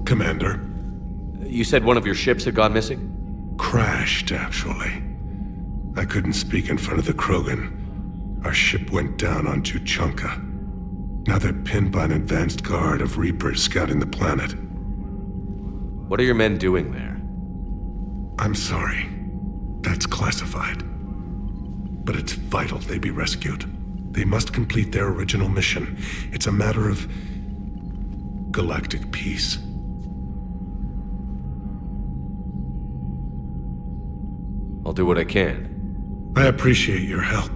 Commander. You said one of your ships had gone missing? Crashed, actually. I couldn't speak in front of the Krogan. Our ship went down on Tuchanka. Now they're pinned by an advanced guard of Reapers scouting the planet. What are your men doing there? I'm sorry. That's classified. But it's vital they be rescued. They must complete their original mission. It's a matter of galactic peace. I'll do what I can. I appreciate your help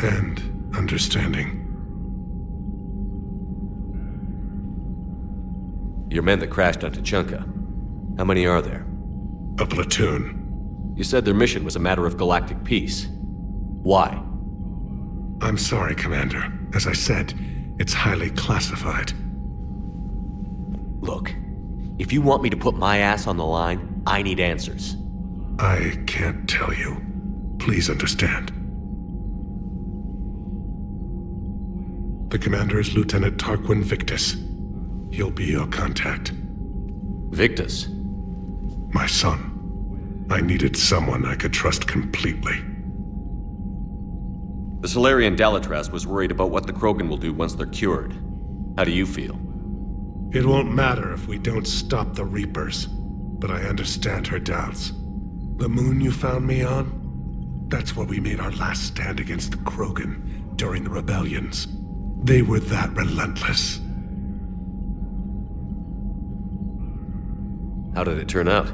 and understanding. Your men that crashed on Tuchanka. How many are there? A platoon. You said their mission was a matter of galactic peace. Why? I'm sorry, Commander. As I said, it's highly classified. Look, if you want me to put my ass on the line, I need answers. I can't tell you. Please understand. The commander is Lieutenant Tarquin Victus. He'll be your contact. Victus? My son. I needed someone I could trust completely. The Solarian Dalatraz was worried about what the Krogan will do once they're cured. How do you feel? It won't matter if we don't stop the Reapers, but I understand her doubts. The moon you found me on? That's where we made our last stand against the Krogan during the rebellions. They were that relentless. How did it turn out?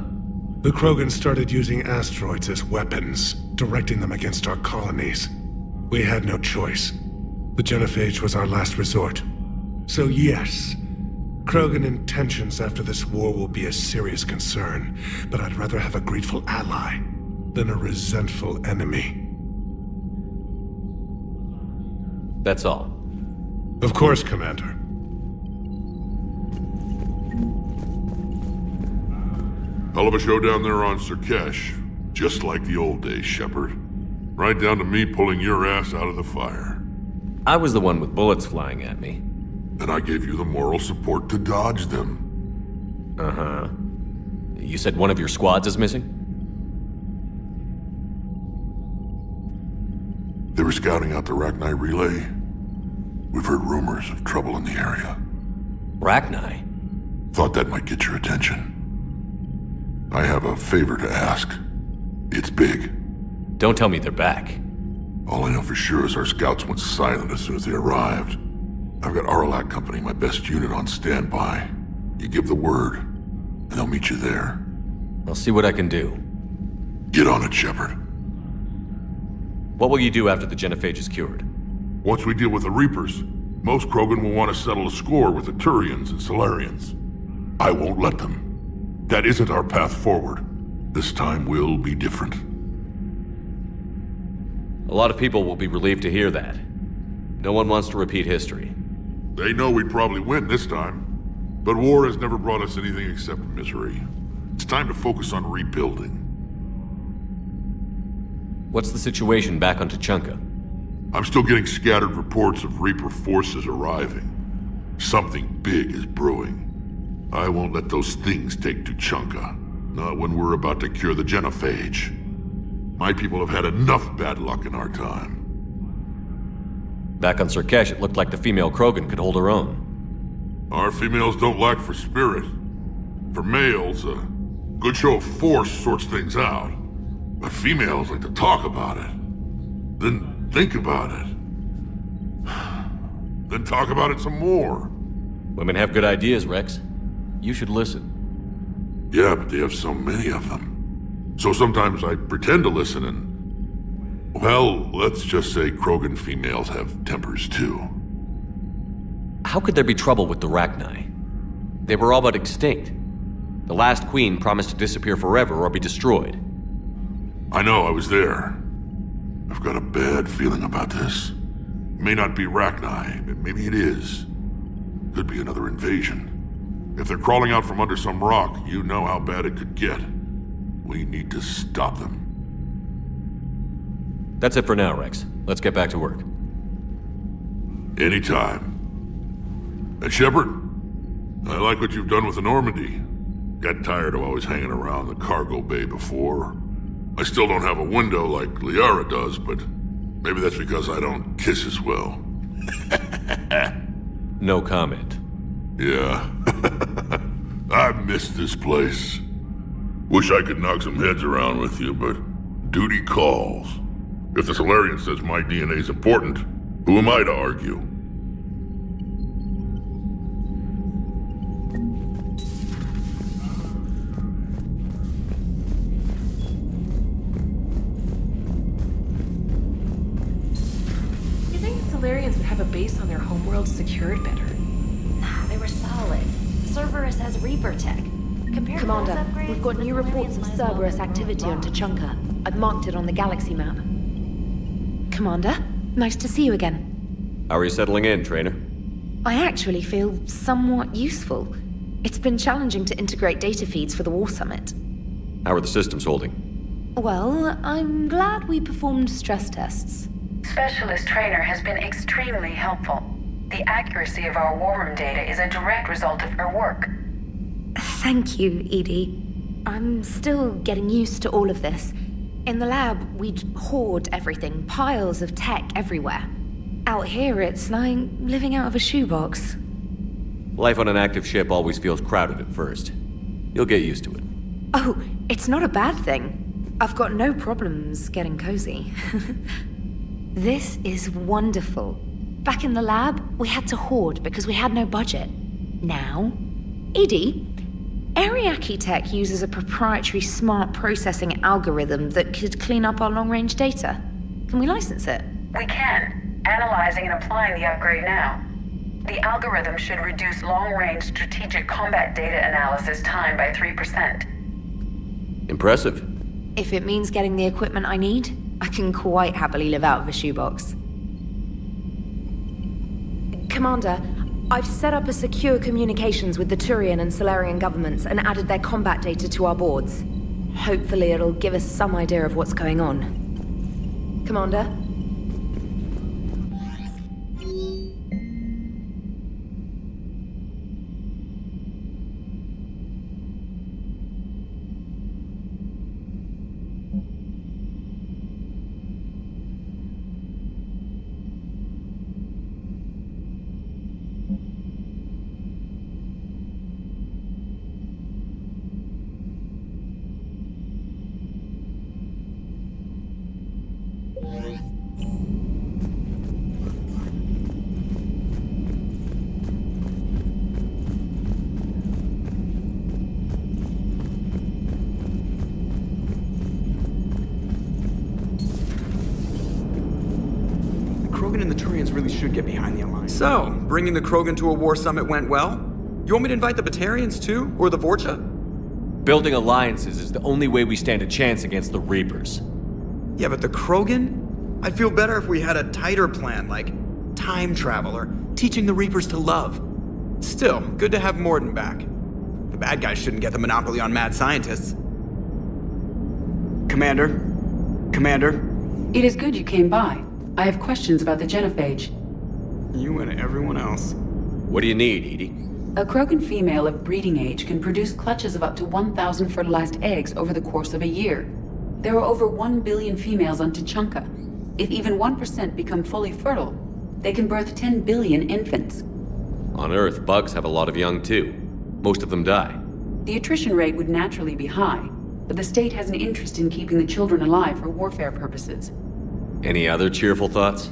The Krogan started using asteroids as weapons, directing them against our colonies. We had no choice. The genophage was our last resort. So yes, Krogan intentions after this war will be a serious concern, but I'd rather have a grateful ally than a resentful enemy. That's all. Of course, Commander. Hell of a show down there on Surkesh. Just like the old days, Shepard. Right down to me pulling your ass out of the fire. I was the one with bullets flying at me. And I gave you the moral support to dodge them. Uh-huh. You said one of your squads is missing? They were scouting out the Rachni relay. We've heard rumors of trouble in the area. Rachni? Thought that might get your attention. I have a favor to ask. It's big. Don't tell me they're back. All I know for sure is our scouts went silent as soon as they arrived. I've got Aralak Company, my best unit, on standby. You give the word, and they'll meet you there. I'll see what I can do. Get on it, Shepard. What will you do after the genophage is cured? Once we deal with the Reapers, most Krogan will want to settle a score with the Turians and Solarians. I won't let them. That isn't our path forward. This time will be different. A lot of people will be relieved to hear that. No one wants to repeat history. They know we'd probably win this time. But war has never brought us anything except misery. It's time to focus on rebuilding. What's the situation back on Tuchanka? I'm still getting scattered reports of Reaper forces arriving. Something big is brewing. I won't let those things take Tuchanka. Not when we're about to cure the genophage. My people have had enough bad luck in our time. Back on Surkesh, it looked like the female Krogan could hold her own. Our females don't lack for spirit. For males, a good show of force sorts things out. But females like to talk about it. Then think about it. Then talk about it some more. Women have good ideas, Rex. You should listen. Yeah, but they have so many of them. So sometimes I pretend to listen and... Well, let's just say Krogan females have tempers too. How could there be trouble with the Rachni? They were all but extinct. The last queen promised to disappear forever or be destroyed. I know, I was there. I've got a bad feeling about this. It may not be Rachni, but maybe it is. Could be another invasion. If they're crawling out from under some rock, you know how bad it could get. We need to stop them. That's it for now, Rex. Let's get back to work. Anytime. And Shepard, I like what you've done with the Normandy. Got tired of always hanging around the cargo bay before. I still don't have a window like Liara does, but maybe that's because I don't kiss as well. No comment. Yeah. I miss this place. Wish I could knock some heads around with you, but duty calls. If the Solarian says my DNA's important, who am I to argue? You think the Solarians would have a base on their homeworld secured better? Nah, they were solid. Cerberus has Reaper tech. Compared Commander, to those upgrades, we've got the new reports of Solarians might as well Cerberus have activity grown on rock. Tuchanka. I've marked it on the galaxy map. Commander, nice to see you again. How are you settling in, Trainer? I actually feel somewhat useful. It's been challenging to integrate data feeds for the War Summit. How are the systems holding? Well, I'm glad we performed stress tests. Specialist Trainer has been extremely helpful. The accuracy of our war room data is a direct result of her work. Thank you, Edie. I'm still getting used to all of this. In the lab, we'd hoard everything, piles of tech everywhere. Out here, it's like living out of a shoebox. Life on an active ship always feels crowded at first. You'll get used to it. Oh, it's not a bad thing. I've got no problems getting cozy. This is wonderful. Back in the lab, we had to hoard because we had no budget. Now, Edie, Ariake Tech uses a proprietary smart processing algorithm that could clean up our long-range data. Can we license it? We can, analyzing and applying the upgrade now. The algorithm should reduce long-range strategic combat data analysis time by 3%. Impressive. If it means getting the equipment I need, I can quite happily live out of a shoebox. Commander, I've set up a secure communications with the Turian and Solarian governments and added their combat data to our boards. Hopefully it'll give us some idea of what's going on. Commander? Krogan and the Turians really should get behind the Alliance. So, bringing the Krogan to a war summit went well? You want me to invite the Batarians too? Or the Vorcha? Building alliances is the only way we stand a chance against the Reapers. Yeah, but the Krogan? I'd feel better if we had a tighter plan, like time travel or teaching the Reapers to love. Still, good to have Morden back. The bad guys shouldn't get the monopoly on mad scientists. Commander? Commander? It is good you came by. I have questions about the genophage. You and everyone else. What do you need, Edie? A Krogan female of breeding age can produce clutches of up to 1,000 fertilized eggs over the course of a year. There are over 1 billion females on Tuchanka. If even 1% become fully fertile, they can birth 10 billion infants. On Earth, bugs have a lot of young too. Most of them die. The attrition rate would naturally be high, but the state has an interest in keeping the children alive for warfare purposes. Any other cheerful thoughts?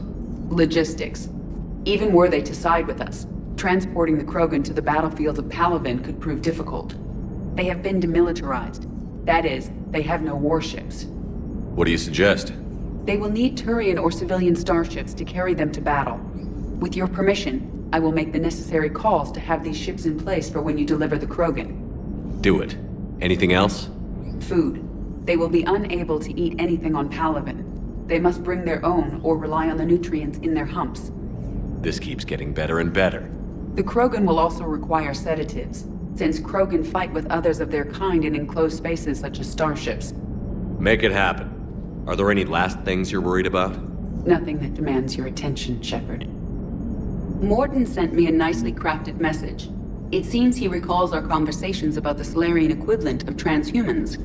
Logistics. Even were they to side with us, transporting the Krogan to the battlefields of Palaven could prove difficult. They have been demilitarized. That is, they have no warships. What do you suggest? They will need Turian or civilian starships to carry them to battle. With your permission, I will make the necessary calls to have these ships in place for when you deliver the Krogan. Do it. Anything else? Food. They will be unable to eat anything on Palaven. They must bring their own or rely on the nutrients in their humps. This keeps getting better and better. The Krogan will also require sedatives, since Krogan fight with others of their kind in enclosed spaces such as starships. Make it happen. Are there any last things you're worried about? Nothing that demands your attention, Shepard. Morden sent me a nicely crafted message. It seems he recalls our conversations about the Solarian equivalent of transhumans.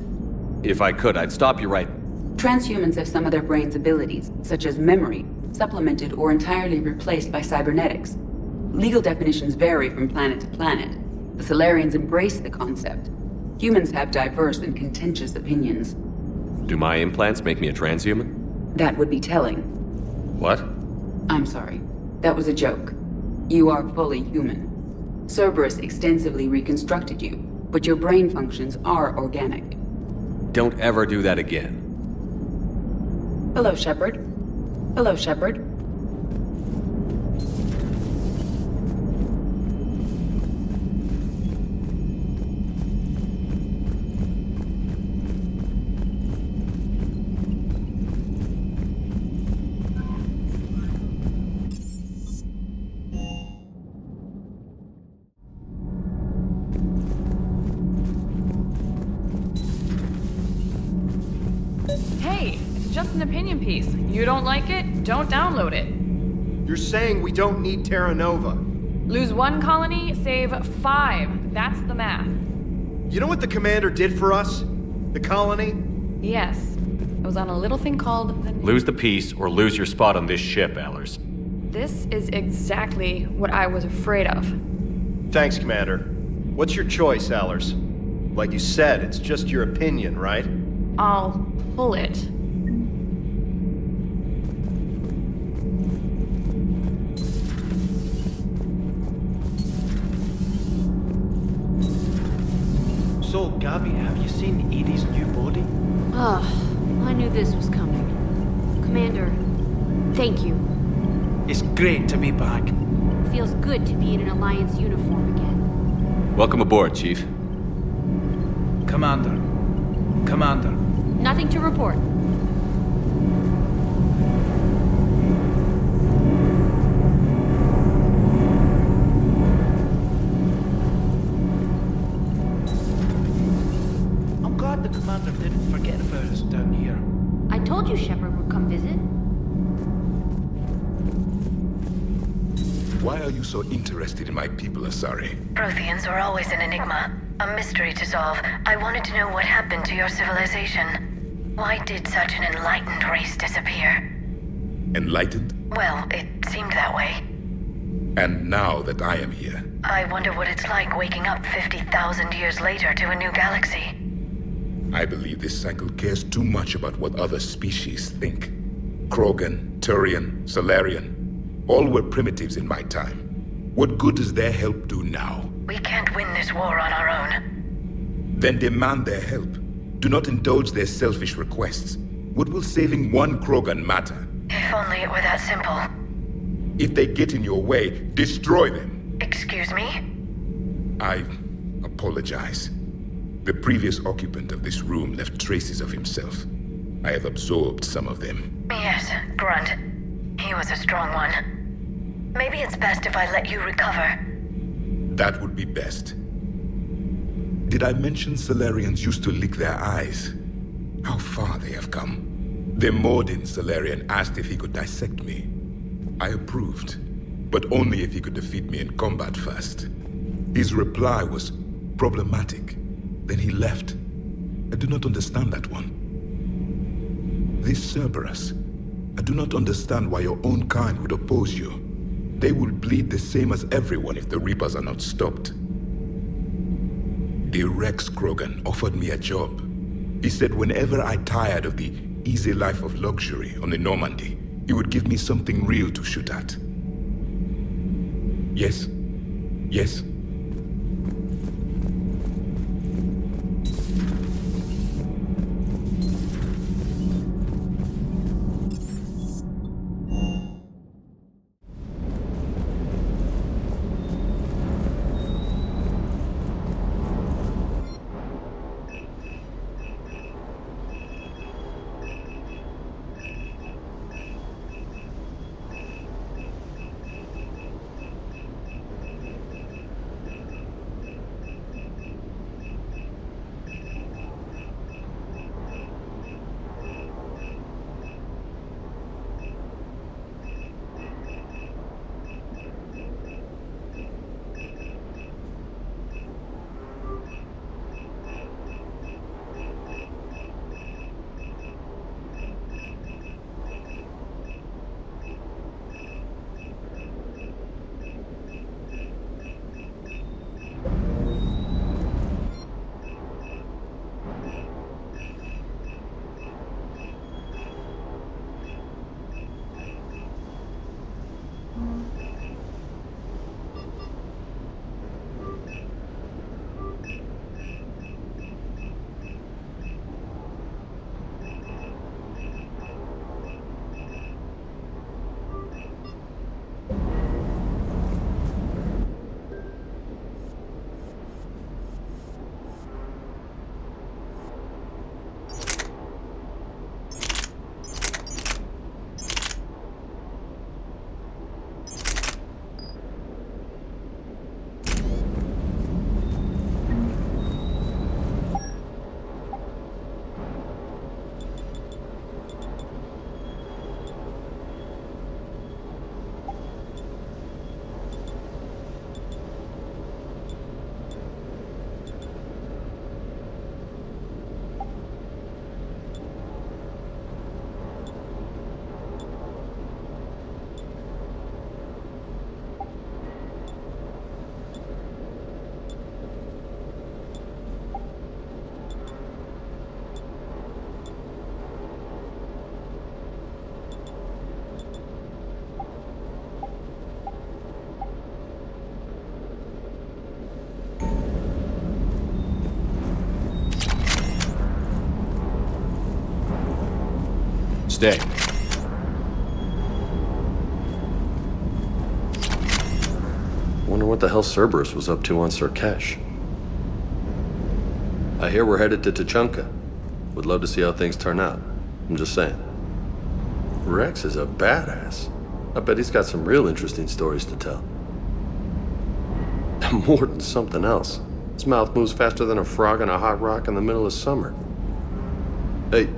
If I could, I'd stop you right... Transhumans have some of their brain's abilities, such as memory, supplemented or entirely replaced by cybernetics. Legal definitions vary from planet to planet. The Solarians embrace the concept. Humans have diverse and contentious opinions. Do my implants make me a transhuman? That would be telling. What? I'm sorry. That was a joke. You are fully human. Cerberus extensively reconstructed you, but your brain functions are organic. Don't ever do that again. Hello, Shepard. Hello, Shepard. Hey, it's just an opinion piece. You don't like it? Don't download it. You're saying we don't need Terra Nova. Lose 1 colony, save 5. That's the math. You know what the commander did for us? The colony? Yes. I was on a little thing called the... Lose the peace or lose your spot on this ship, Allers. This is exactly what I was afraid of. Thanks, Commander. What's your choice, Allers? Like you said, it's just your opinion, right? I'll pull it. So, Gabby, have you seen Edie's new body? Oh, I knew this was coming. Commander, thank you. It's great to be back. Feels good to be in an Alliance uniform again. Welcome aboard, Chief. Commander. Nothing to report. I'm glad the commander didn't forget about us down here. I told you Shepard would come visit. Why are you so interested in my people, Asari? Protheans are always an enigma, a mystery to solve. I wanted to know what happened to your civilization. Why did such an enlightened race disappear? Enlightened? Well, it seemed that way. And now that I am here, I wonder what it's like waking up 50,000 years later to a new galaxy. I believe this cycle cares too much about what other species think. Krogan, Turian, Solarian, all were primitives in my time. What good does their help do now? We can't win this war on our own. Then demand their help. Do not indulge their selfish requests. What will saving one Krogan matter? If only it were that simple. If they get in your way, destroy them. Excuse me? I apologize. The previous occupant of this room left traces of himself. I have absorbed some of them. Yes, Grunt. He was a strong one. Maybe it's best if I let you recover. That would be best. Did I mention Solarians used to lick their eyes? How far they have come. The Mordin Solarian asked if he could dissect me. I approved, but only if he could defeat me in combat first. His reply was problematic. Then he left. I do not understand that one. This Cerberus, I do not understand why your own kind would oppose you. They will bleed the same as everyone if the Reapers are not stopped. The Rex Krogan offered me a job. He said whenever I tired of the easy life of luxury on the Normandy, he would give me something real to shoot at. Yes. Yes. Stay. Wonder what the hell Cerberus was up to on Surkesh. I hear we're headed to Tuchanka. Would love to see how things turn out. I'm just saying. Rex is a badass. I bet he's got some real interesting stories to tell. More than something else. His mouth moves faster than a frog on a hot rock in the middle of summer. Hey.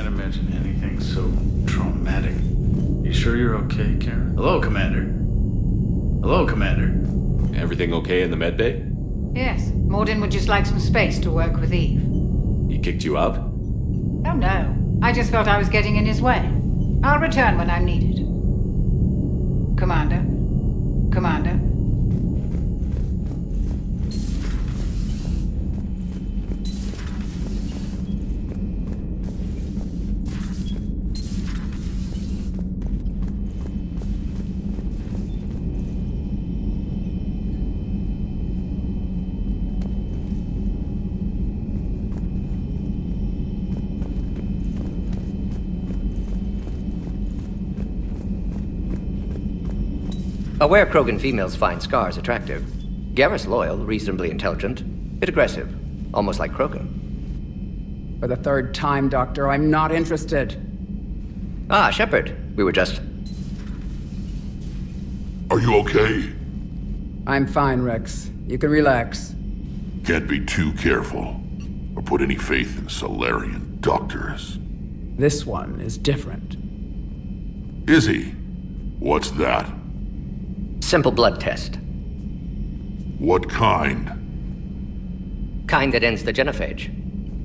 Imagine anything so traumatic. You sure you're okay, Karen? Hello, Commander. Hello, Commander. Everything okay in the medbay? Yes. Morden would just like some space to work with Eve. He kicked you out? Oh, no. I just felt I was getting in his way. I'll return when I'm needed. Commander. Commander. Aware Krogan females find scars attractive. Garrus loyal, reasonably intelligent, bit aggressive, almost like Krogan. For the third time, Doctor, I'm not interested. Ah, Shepard. We were just... Are you okay? I'm fine, Rex. You can relax. Can't be too careful, or put any faith in Solarian doctors. This one is different. Is he? What's that? Simple blood test. What kind? Kind that ends the genophage.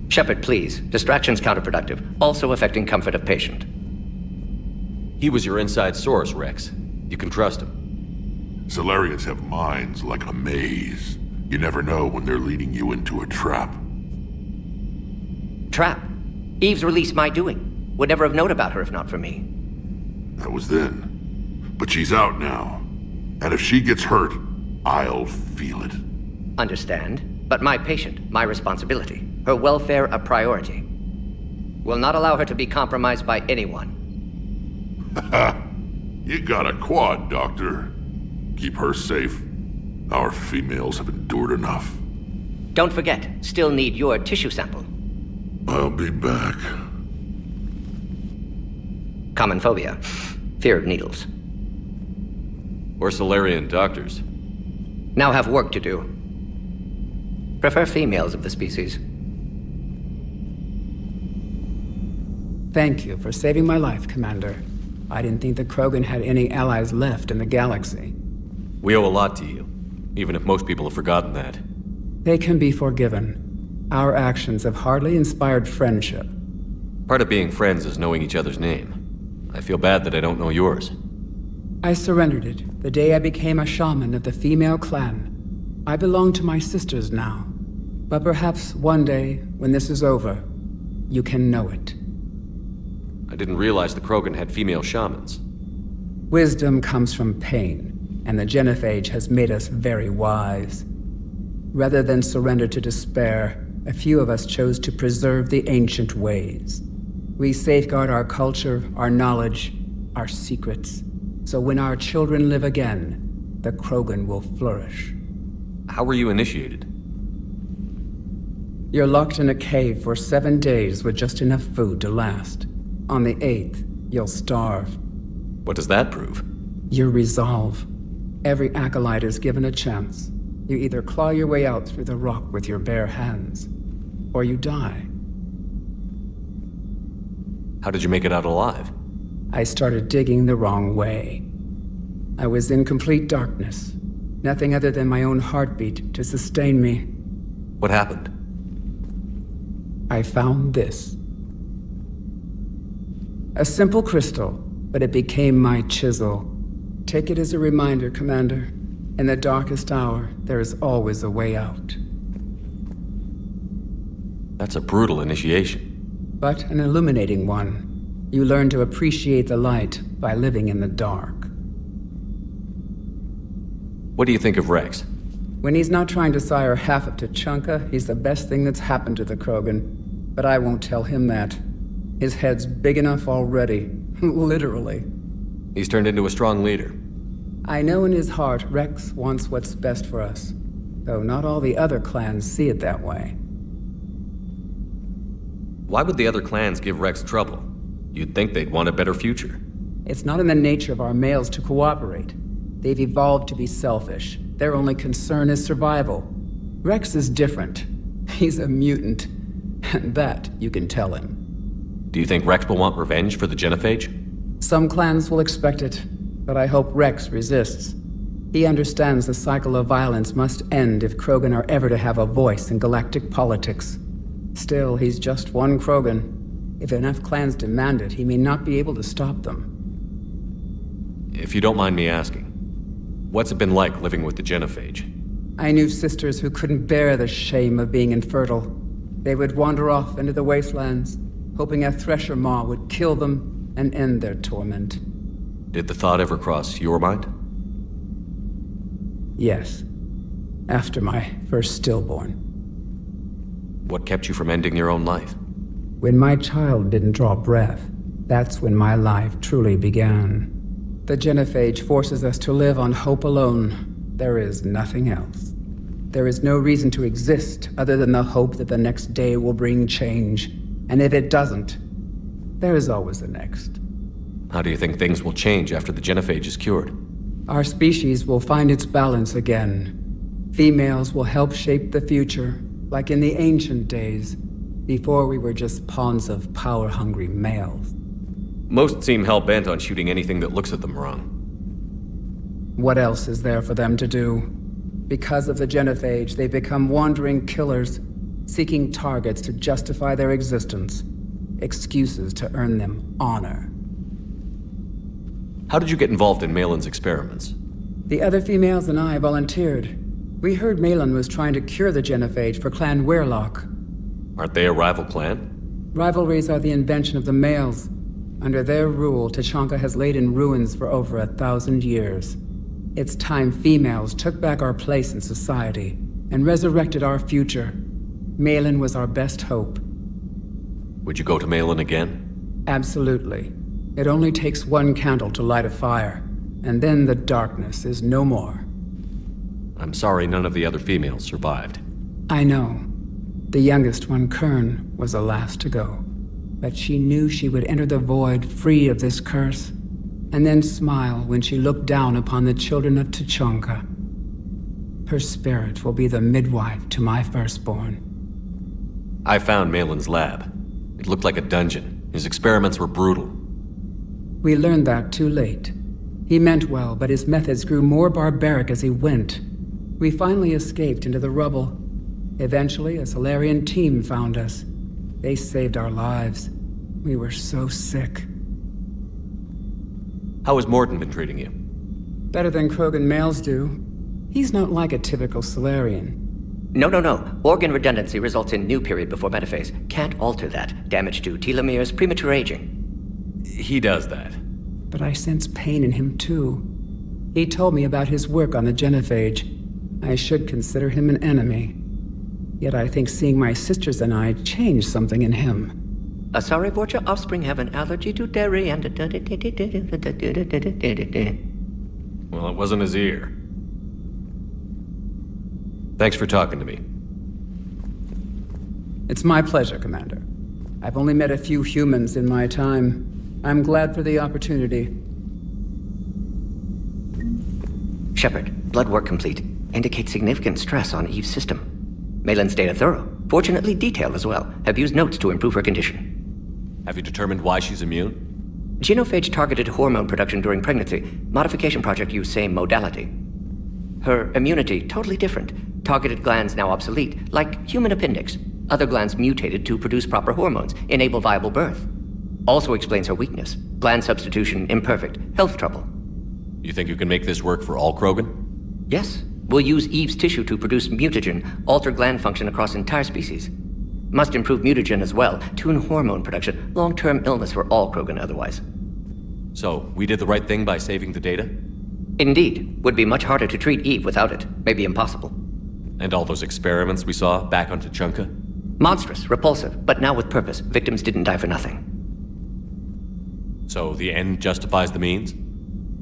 Shepard, please. Distraction's counterproductive, also affecting comfort of patient. He was your inside source, Rex. You can trust him. Solarians have minds like a maze. You never know when they're leading you into a trap. Trap? Eve's release my doing. Would never have known about her if not for me. That was then. But she's out now. And if she gets hurt, I'll feel it. Understand. But my patient, my responsibility. Her welfare a priority. Will not allow her to be compromised by anyone. You got a quad, Doctor. Keep her safe. Our females have endured enough. Don't forget, still need your tissue sample. I'll be back. Common phobia. Fear of needles. Or Solarian doctors. Now have work to do. Prefer females of the species. Thank you for saving my life, Commander. I didn't think the Krogan had any allies left in the galaxy. We owe a lot to you, even if most people have forgotten that. They can be forgiven. Our actions have hardly inspired friendship. Part of being friends is knowing each other's name. I feel bad that I don't know yours. I surrendered it the day I became a shaman of the female clan. I belong to my sisters now. But perhaps one day, when this is over, you can know it. I didn't realize the Krogan had female shamans. Wisdom comes from pain, and the genophage has made us very wise. Rather than surrender to despair, a few of us chose to preserve the ancient ways. We safeguard our culture, our knowledge, our secrets. So when our children live again, the Krogan will flourish. How were you initiated? You're locked in a cave for 7 days with just enough food to last. On the 8th, you'll starve. What does that prove? Your resolve. Every acolyte is given a chance. You either claw your way out through the rock with your bare hands, or you die. How did you make it out alive? I started digging the wrong way. I was in complete darkness. Nothing other than my own heartbeat to sustain me. What happened? I found this. A simple crystal, but it became my chisel. Take it as a reminder, Commander. In the darkest hour, there is always a way out. That's a brutal initiation. But an illuminating one. You learn to appreciate the light by living in the dark. What do you think of Rex? When he's not trying to sire half of Tuchanka, he's the best thing that's happened to the Krogan. But I won't tell him that. His head's big enough already. Literally. He's turned into a strong leader. I know in his heart Rex wants what's best for us. Though not all the other clans see it that way. Why would the other clans give Rex trouble? You'd think they'd want a better future. It's not in the nature of our males to cooperate. They've evolved to be selfish. Their only concern is survival. Rex is different. He's a mutant. And that you can tell him. Do you think Rex will want revenge for the Genophage? Some clans will expect it, but I hope Rex resists. He understands the cycle of violence must end if Krogan are ever to have a voice in galactic politics. Still, he's just one Krogan. If enough clans demand it, he may not be able to stop them. If you don't mind me asking, what's it been like living with the Genophage? I knew sisters who couldn't bear the shame of being infertile. They would wander off into the wastelands, hoping a Thresher Maw would kill them and end their torment. Did the thought ever cross your mind? Yes. After my first stillborn. What kept you from ending your own life? When my child didn't draw breath, that's when my life truly began. The Genophage forces us to live on hope alone. There is nothing else. There is no reason to exist other than the hope that the next day will bring change. And if it doesn't, there is always the next. How do you think things will change after the Genophage is cured? Our species will find its balance again. Females will help shape the future, like in the ancient days, before we were just pawns of power-hungry males. Most seem hell-bent on shooting anything that looks at them wrong. What else is there for them to do? Because of the Genophage, they become wandering killers, seeking targets to justify their existence, excuses to earn them honor. How did you get involved in Malin's experiments? The other females and I volunteered. We heard Malin was trying to cure the Genophage for Clan Weirlock. Aren't they a rival clan? Rivalries are the invention of the males. Under their rule, Tuchanka has laid in ruins for over 1,000 years. It's time females took back our place in society and resurrected our future. Malin was our best hope. Would you go to Malin again? Absolutely. It only takes one candle to light a fire, and then the darkness is no more. I'm sorry none of the other females survived. I know. The youngest one, Kern, was the last to go. But she knew she would enter the void free of this curse, and then smile when she looked down upon the children of Tuchanka. Her spirit will be the midwife to my firstborn. I found Malin's lab. It looked like a dungeon. His experiments were brutal. We learned that too late. He meant well, but his methods grew more barbaric as he went. We finally escaped into the rubble. Eventually, a Solarian team found us. They saved our lives. We were so sick. How has Morden been treating you? Better than Krogan males do. He's not like a typical Solarian. No. Organ redundancy results in new period before metaphase. Can't alter that. Damage to telomeres, premature aging. He does that. But I sense pain in him too. He told me about his work on the Genophage. I should consider him an enemy. Yet I think seeing my sisters and I changed something in him. Asari Vorcha offspring have an allergy to dairy and... Well, it wasn't his ear. Thanks for talking to me. It's my pleasure, Commander. I've only met a few humans in my time. I'm glad for the opportunity. Shepard, blood work complete. Indicates significant stress on Eve's system. Malin's data thorough. Fortunately detailed as well. Have used notes to improve her condition. Have you determined why she's immune? Genophage targeted hormone production during pregnancy. Modification project used same modality. Her immunity, totally different. Targeted glands now obsolete, like human appendix. Other glands mutated to produce proper hormones, enable viable birth. Also explains her weakness. Gland substitution imperfect, health trouble. You think you can make this work for all Krogan? Yes. We'll use Eve's tissue to produce mutagen, alter gland function across entire species. Must improve mutagen as well, tune hormone production, long-term illness for all Krogan otherwise. So, we did the right thing by saving the data? Indeed. Would be much harder to treat Eve without it. Maybe impossible. And all those experiments we saw back on Tuchanka? Monstrous, repulsive, but now with purpose. Victims didn't die for nothing. So the end justifies the means?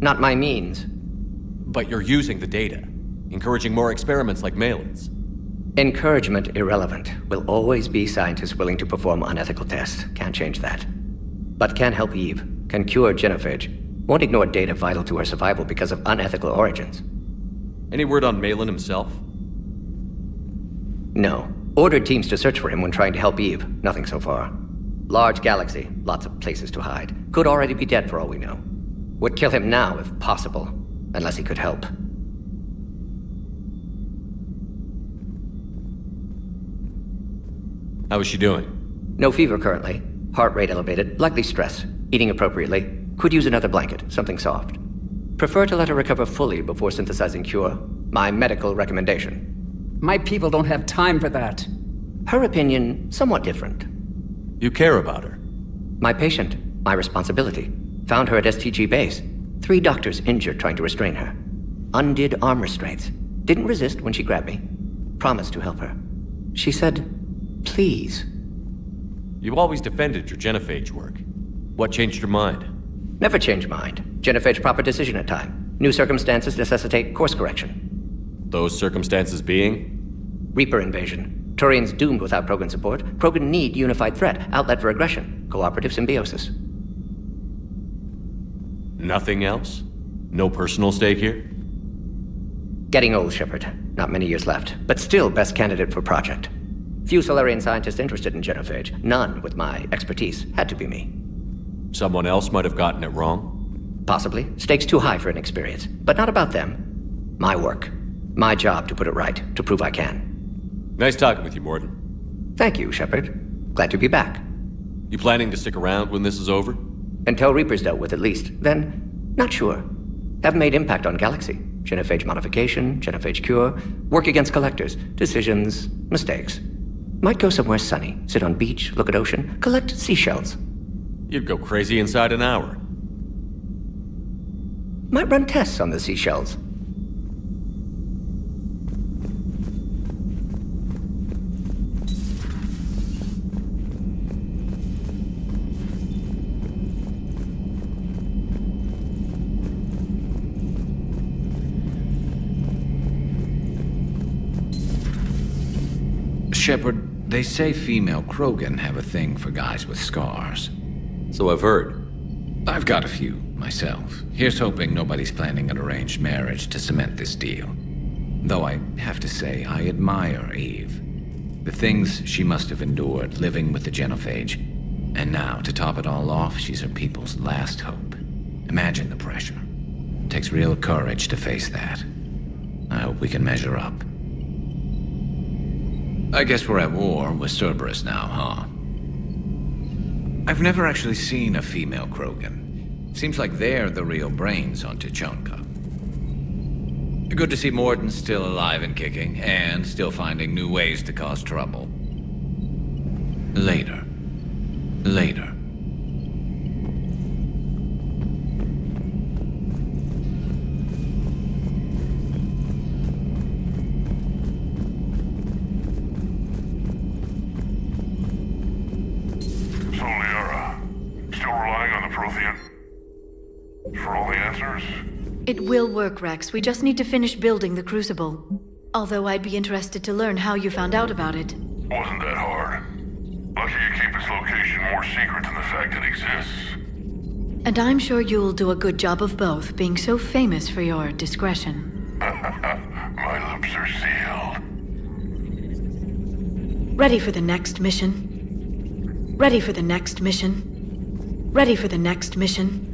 Not my means. But you're using the data, encouraging more experiments like Malin's. Encouragement irrelevant. Will always be scientists willing to perform unethical tests. Can't change that. But can help Eve. Can cure genophage. Won't ignore data vital to her survival because of unethical origins. Any word on Malin himself? No. Ordered teams to search for him when trying to help Eve. Nothing so far. Large galaxy. Lots of places to hide. Could already be dead for all we know. Would kill him now if possible. Unless he could help. How is she doing? No fever currently. Heart rate elevated, likely stress. Eating appropriately. Could use another blanket, something soft. Prefer to let her recover fully before synthesizing cure. My medical recommendation. My people don't have time for that. Her opinion, somewhat different. You care about her? My patient, my responsibility. Found her at STG base. 3 doctors injured trying to restrain her. Undid arm restraints. Didn't resist when she grabbed me. Promised to help her. She said, please. You always defended your genophage work. What changed your mind? Never change mind. Genophage proper decision at time. New circumstances necessitate course correction. Those circumstances being? Reaper invasion. Turians doomed without Krogan support. Krogan need unified threat, outlet for aggression. Cooperative symbiosis. Nothing else? No personal stake here? Getting old, Shepard. Not many years left, but still best candidate for project. Few Solarian scientists interested in genophage. None with my expertise. Had to be me. Someone else might have gotten it wrong? Possibly. Stakes too high for inexperience. But not about them. My work. My job to put it right, to prove I can. Nice talking with you, Morden. Thank you, Shepard. Glad to be back. You planning to stick around when this is over? Until Reaper's dealt with at least. Then, not sure. Have made impact on Galaxy. Genophage modification, genophage cure, work against collectors, decisions, mistakes. Might go somewhere sunny, sit on beach, look at ocean, collect seashells. You'd go crazy inside an hour. Might run tests on the seashells. Shepard, they say female Krogan have a thing for guys with scars. So I've heard. I've got a few, myself. Here's hoping nobody's planning an arranged marriage to cement this deal. Though I have to say, I admire Eve. The things she must have endured living with the genophage. And now, to top it all off, she's her people's last hope. Imagine the pressure. It takes real courage to face that. I hope we can measure up. I guess we're at war with Cerberus now, huh? I've never actually seen a female Krogan. Seems like they're the real brains on Tuchanka. Good to see Morden still alive and kicking, and still finding new ways to cause trouble. Later. It will work, Rex. We just need to finish building the Crucible. Although I'd be interested to learn how you found out about it. Wasn't that hard. Lucky you keep its location more secret than the fact it exists. And I'm sure you'll do a good job of both, being so famous for your discretion. My lips are sealed. Ready for the next mission? Ready for the next mission? Ready for the next mission?